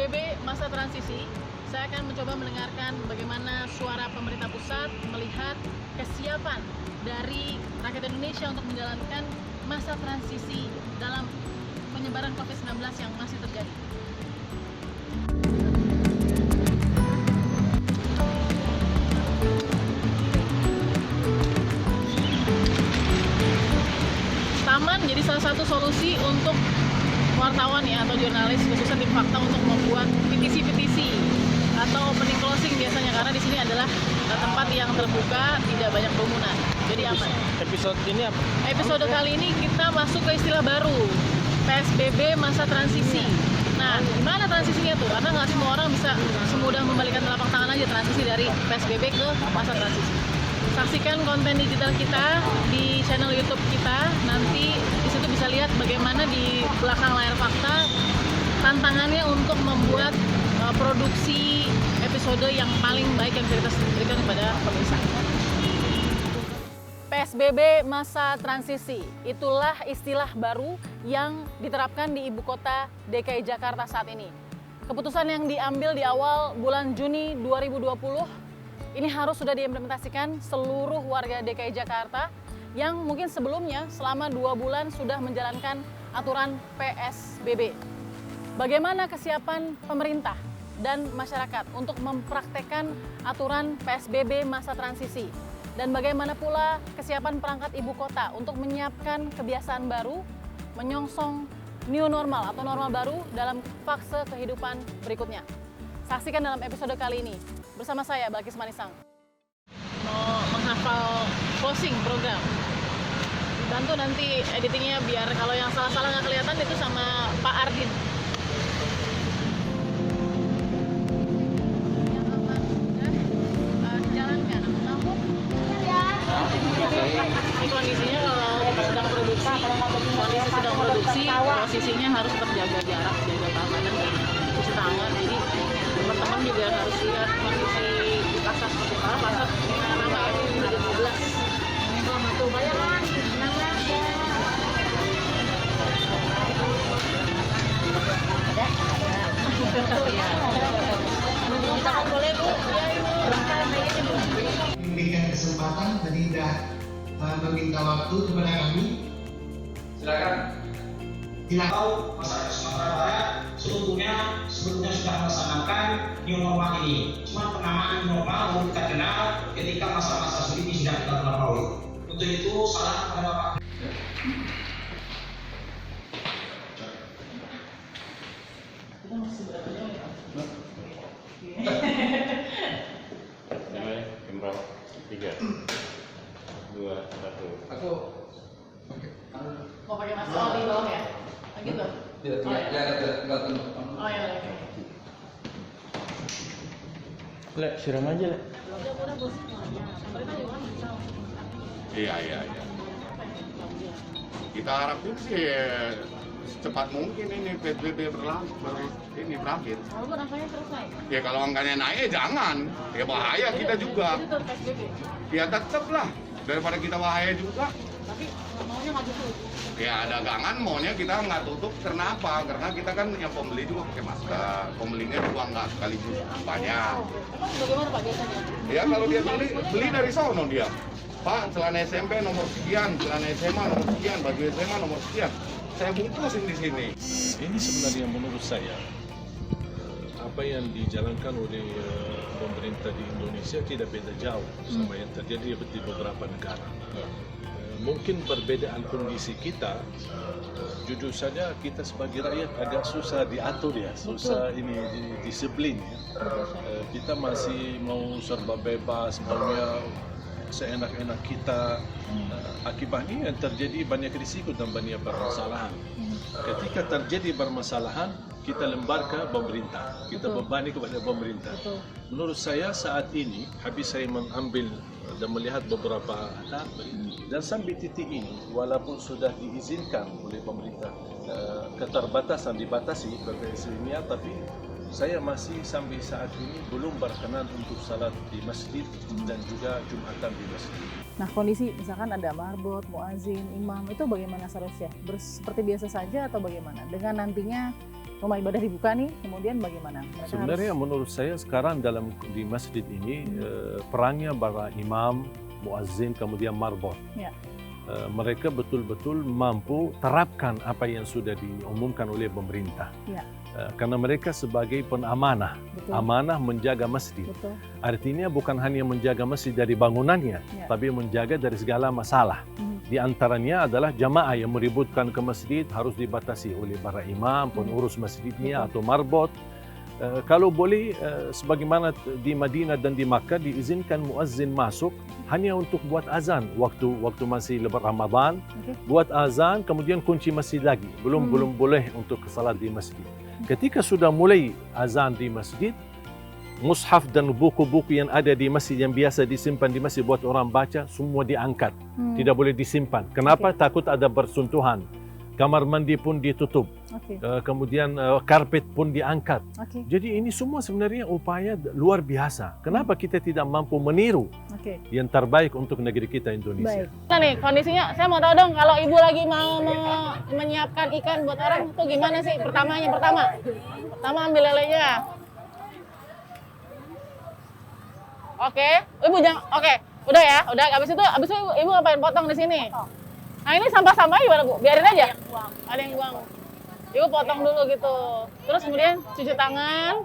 PSBB masa transisi, saya akan mencoba mendengarkan bagaimana suara pemerintah pusat melihat kesiapan dari rakyat Indonesia untuk menjalankan masa transisi dalam penyebaran COVID-19 yang masih terjadi. Taman jadi salah satu solusi untuk wartawan ya atau jurnalis khususnya tim fakta untuk membuat petisi-petisi atau opening closing biasanya, karena di sini adalah tempat yang terbuka, tidak banyak kerumunan, jadi aman. Episode ini apa? Episode kali ini kita masuk ke istilah baru, PSBB masa transisi. Nah, gimana transisinya tuh? Karena nggak semua orang bisa semudah membalikan telapak tangan aja transisi dari PSBB ke masa transisi. Saksikan konten digital kita di channel YouTube kita. Nanti di situ bisa lihat bagaimana di belakang layar fakta tantangannya untuk membuat produksi episode yang paling baik yang bisa kita berikan kepada pemirsa. PSBB masa transisi, itulah istilah baru yang diterapkan di ibu kota DKI Jakarta saat ini. Keputusan yang diambil di awal bulan Juni 2020 ini harus sudah diimplementasikan seluruh warga DKI Jakarta yang mungkin sebelumnya selama 2 bulan sudah menjalankan aturan PSBB. Bagaimana kesiapan pemerintah dan masyarakat untuk mempraktekkan aturan PSBB masa transisi? Dan bagaimana pula kesiapan perangkat ibu kota untuk menyiapkan kebiasaan baru, menyongsong new normal atau normal baru dalam fase kehidupan berikutnya? Saksikan dalam episode kali ini bersama saya, Balkis Manisang. Mau menghafal closing program. Bantu nanti editingnya biar kalau yang salah-salah nggak kelihatan itu sama Pak Ardin. Yang aman sudah dijalankan. Namun ini kondisinya kalau sedang produksi, posisinya harus tetap jaga jarak, jaga keamanan dan cuci tangan. Jadi teman-teman juga harus lihat kondisi di pasar seperti apa. Pasar ramai ya, ini jam 12. Selamat tuh, bayaran. Ada. Boleh Bu? Memberikan kesempatan dan tidak meminta waktu kepada kami. Silakan. Tidak Tahu masyarakat Sumatera Barat sebetulnya sudah melaksanakan new normal ini. Cuma penamaan new normal baru kita kenal ketika masa-masa sulit ini sudah kita lalui. Untuk itu salam kepada Bapak. Kita masih berapa jauh ya? Namanya Kembang 3, 2, 1. Aku Mau pakai masker oh, di bawah ya? Ah, gitu? tidak Oh, ya. tidak tunduk. Oh ya, oke. Lek, siram aja, Lek. Udah bos. Pemerintah juga kan bisa. Iya. Kita harapin sih secepat mungkin ini PSBB berakhir. Walaupun angkanya terus naik. Ya kalau angkanya naik jangan, ya bahaya kita juga. Itu tetap PSBB. Ya tetap lah, daripada kita bahaya juga. Tapi maunya nggak tutup. Ya dagangan maunya kita nggak tutup, karena apa? Karena kita kan yang pembeli juga pakai masker, pembelinya juga nggak sekaligus banyak. Emang bagaimana Pak biasanya? Ya kalau dia beli dari sono dia. Pak, celana SMP nomor sekian, celana SMA nomor sekian, baju SMA nomor sekian. Saya bungkusin di sini. Ini sebenarnya menurut saya apa yang dijalankan oleh pemerintah di Indonesia tidak beda jauh sama yang terjadi di beberapa negara. Mungkin perbedaan kondisi kita, jujur saja kita sebagai rakyat agak susah diatur ya, susah ini disiplin ya. Kita masih mau serba bebas, maunya seenak-enak kita. Akibatnya yang terjadi banyak risiko dan banyak permasalahan. Ketika terjadi permasalahan, kita lempar ke pemerintah, kita bebani kepada pemerintah. Menurut saya saat ini, habis saya mengambil dan melihat beberapa data, dan sampai titik ini, walaupun sudah diizinkan oleh pemerintah, keterbatasan dibatasi ini, tapi saya masih sampai saat ini belum berkenan untuk salat di masjid dan juga Jumatan di masjid. Nah, kondisi misalkan ada marbot, muazin, imam, itu bagaimana seharusnya? Seperti biasa saja atau bagaimana? Dengan nantinya rumah ibadah dibuka nih, kemudian bagaimana? Mereka Sebenarnya menurut saya sekarang di masjid ini perangnya para imam, muazzin, kemudian marbot. Ya. Mereka betul-betul mampu terapkan apa yang sudah diumumkan oleh pemerintah. Ya. Karena mereka sebagai penamanah, Betul. amanah menjaga masjid. Betul. Artinya bukan hanya menjaga masjid dari bangunannya, Ya. tapi menjaga dari segala masalah. Di antaranya adalah jamaah yang meributkan ke masjid harus dibatasi oleh para imam, pengurus masjidnya atau marbot. Kalau boleh, sebagaimana di Madinah dan di Makkah diizinkan muazzin masuk hanya untuk buat azan waktu masih lebar Ramadan, buat azan kemudian kunci masjid lagi, belum boleh untuk salat di masjid. Ketika sudah mulai azan di masjid, mushaf dan buku-buku yang ada di masjid yang biasa disimpan di masjid buat orang baca semua diangkat, tidak boleh disimpan. Kenapa? Takut ada bersentuhan. Kamar mandi pun ditutup, kemudian karpet pun diangkat. Jadi ini semua sebenarnya upaya luar biasa. Kenapa kita tidak mampu meniru yang terbaik untuk negeri kita Indonesia? Baik. Nah nih kondisinya, saya mau tahu dong kalau ibu lagi mau menyiapkan ikan buat orang itu gimana sih? Pertama ambil lelenya. Oke, ibu jangan. Oke, udah ya, udah. Abis itu ibu ngapain? Potong di sini. Nah ini sampah-sampahnya gimana Bu? Biarin aja? Ada yang buang. Ibu potong dulu gitu. Terus kemudian cuci tangan.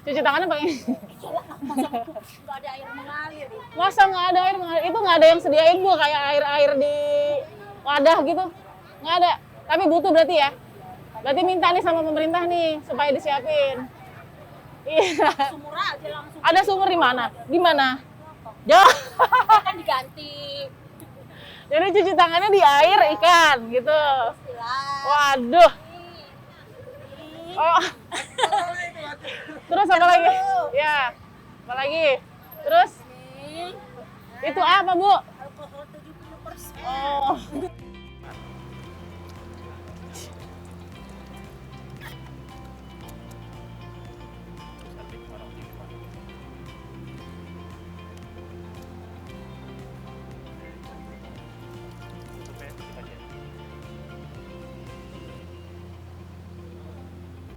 Cuci tangannya pakai... Nggak ada air mengalir. Masa nggak ada air mengalir? Itu nggak ada yang sediain Bu kayak air di wadah gitu? Nggak ada. Tapi butuh berarti ya? Berarti minta nih sama pemerintah nih supaya disiapin. Iya. Sumur aja langsung. Ada sumur di mana? Di mana? Jauh. Kan diganti. Jadi cuci tangannya di air ikan gitu. Waduh. Oh. Terus apa lagi? Ya. Apa lagi? Terus? Itu apa, Bu? Alkohol 70%. Oh.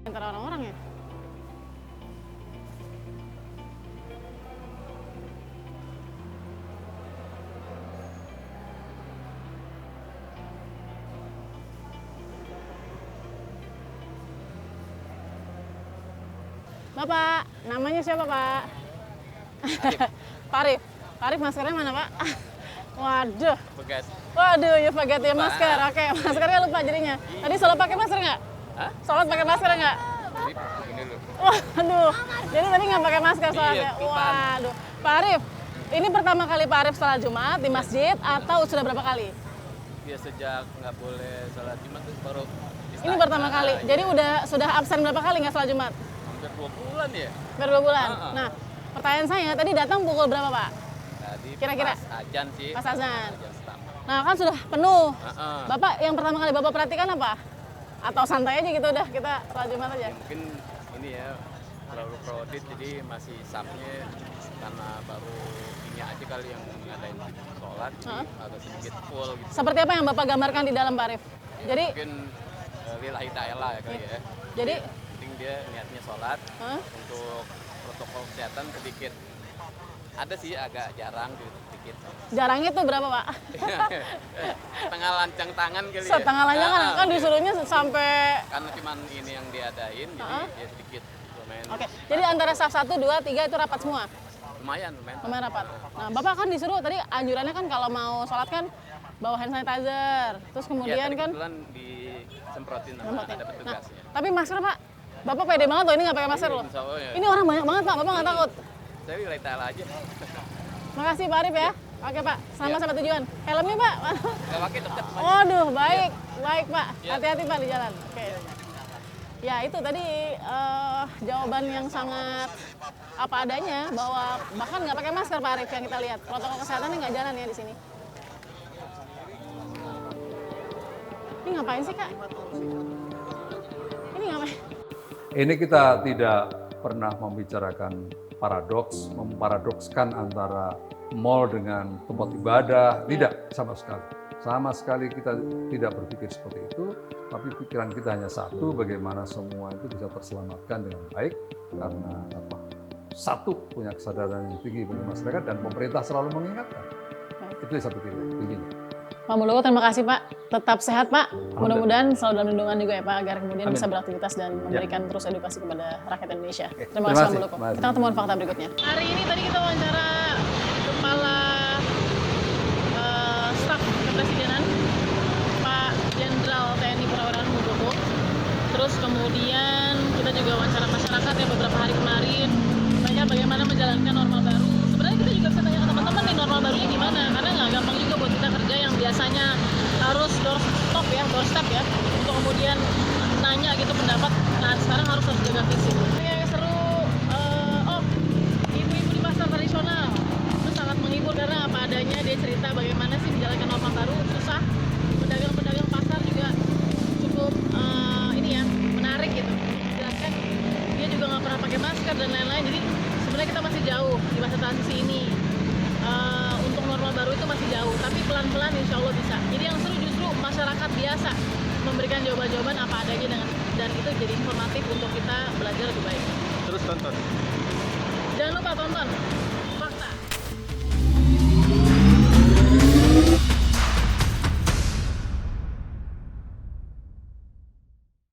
Antara orang-orang ya? Bapak, namanya siapa Pak? Pak Arif. Pak Arif maskernya mana Pak? Waduh. Waduh, ya pakai ya masker. Oke, maskernya lupa jadinya. Tadi sholat pakai masker nggak? Sholat pakai masker nggak? Waduh, jadi tadi nggak pakai masker sholatnya. Waduh, Pak Arif, ini pertama kali Pak Arif sholat Jumat di masjid atau sudah berapa kali? Ya sejak nggak boleh sholat Jumat itu baru. Ini pertama kali. Jadi sudah absen berapa kali nggak sholat Jumat? Hampir 2 bulan ya. Hampir 2 bulan. Nah, pertanyaan saya tadi datang pukul berapa Pak? Tadi Kira-kira? pas azan sih. Pas azan. Pertama. Nah kan sudah penuh. Bapak yang pertama kali Bapak perhatikan apa? Atau santai aja gitu udah kita sholat Jumat aja? Ya, mungkin ini ya terlalu crowded jadi masih sapnya karena baru ini aja kali yang ngadain sholat jadi agak sedikit full gitu. Seperti apa yang Bapak gambarkan di dalam Pak Arif? Ya, Jadi mungkin lillahi ta'ala ya kali ya. Jadi penting dia niatnya sholat untuk protokol kesehatan sedikit ada sih agak jarang gitu sedikit. jarangnya tuh berapa Pak? Setengah lancang tangan kali ya. Setengah lanjangan kan disuruhnya sampai. Karena cuman ini yang diadain jadi ya sedikit lumayan. Oke, jadi antara saf 1, 2, 3 itu rapat semua? Lumayan. Lumayan rapat. Nah Bapak kan disuruh tadi anjurannya kan kalau mau sholat kan bawa hand sanitizer. Terus kemudian ya, kan kebetulan disemprotin sama ada petugasnya. Tapi masker Pak, Bapak pede banget loh ini nggak pakai masker loh. Insya Allah, ya. Ini orang banyak banget Pak, Bapak nggak takut? Saya lillahi ta'ala aja. Makasih Pak Arif ya. Oke Pak, selamat sampai tujuan. Helmnya Pak. Gak pakai deket. Waduh, baik. Baik Pak. Hati-hati Pak di jalan. Oke. Ya itu tadi jawaban yang sangat apa adanya bahwa bahkan nggak pakai masker Pak Arif yang kita lihat. Protokol kesehatannya nggak jalan ya di sini. Ini ngapain sih Kak? Ini ngapain? Ini kita tidak pernah membicarakan paradoks, memparadokskan antara mall dengan tempat ibadah, tidak sama sekali. Sama sekali kita tidak berpikir seperti itu, tapi pikiran kita hanya satu, bagaimana semua itu bisa terselamatkan dengan baik, karena satu, punya kesadaran yang tinggi bagi masyarakat, dan pemerintah selalu mengingatkan. Itu yang saya pikir tingginya. Pak Muldoko, terima kasih Pak. Tetap sehat Pak. Mudah-mudahan selalu dalam lindungan juga ya Pak, agar kemudian Amin. bisa beraktivitas dan memberikan terus edukasi kepada rakyat Indonesia. Terima Terima kasih Pak kasih. Muldoko. Terima kasih. Kita ketemuan fakta berikutnya. Hari ini tadi kita wawancara Kepala Staf Kepresidenan Pak Jenderal TNI Purnawirawan Muldoko. Terus kemudian kita juga wawancara masyarakat yang beberapa hari kemarin banyak bagaimana menjalankan normal baru. Sebenarnya kita juga bisa tanya ke teman-teman nih normal barunya gimana, karena nggak gampang juga buat kita kerja yang biasanya harus doorstep ya, untuk kemudian nanya gitu pendapat. Nah sekarang harus jaga fisik. Yang seru, ibu-ibu di pasar tradisional itu sangat menghibur karena apa adanya. Dia cerita bagaimana sih menjalankan normal baru susah. Pedagang-pedagang pasar juga cukup menarik gitu. Jelaskan dia juga nggak pernah pakai masker dan lain-lain. Jadi sebenarnya kita masih jauh di masa transisi ini. Untuk normal baru itu masih jauh, tapi pelan-pelan insya Allah bisa. Jadi yang seru justru masyarakat biasa memberikan jawaban-jawaban apa adanya dan itu jadi informatif untuk kita belajar lebih baik. Terus tonton. Jangan lupa tonton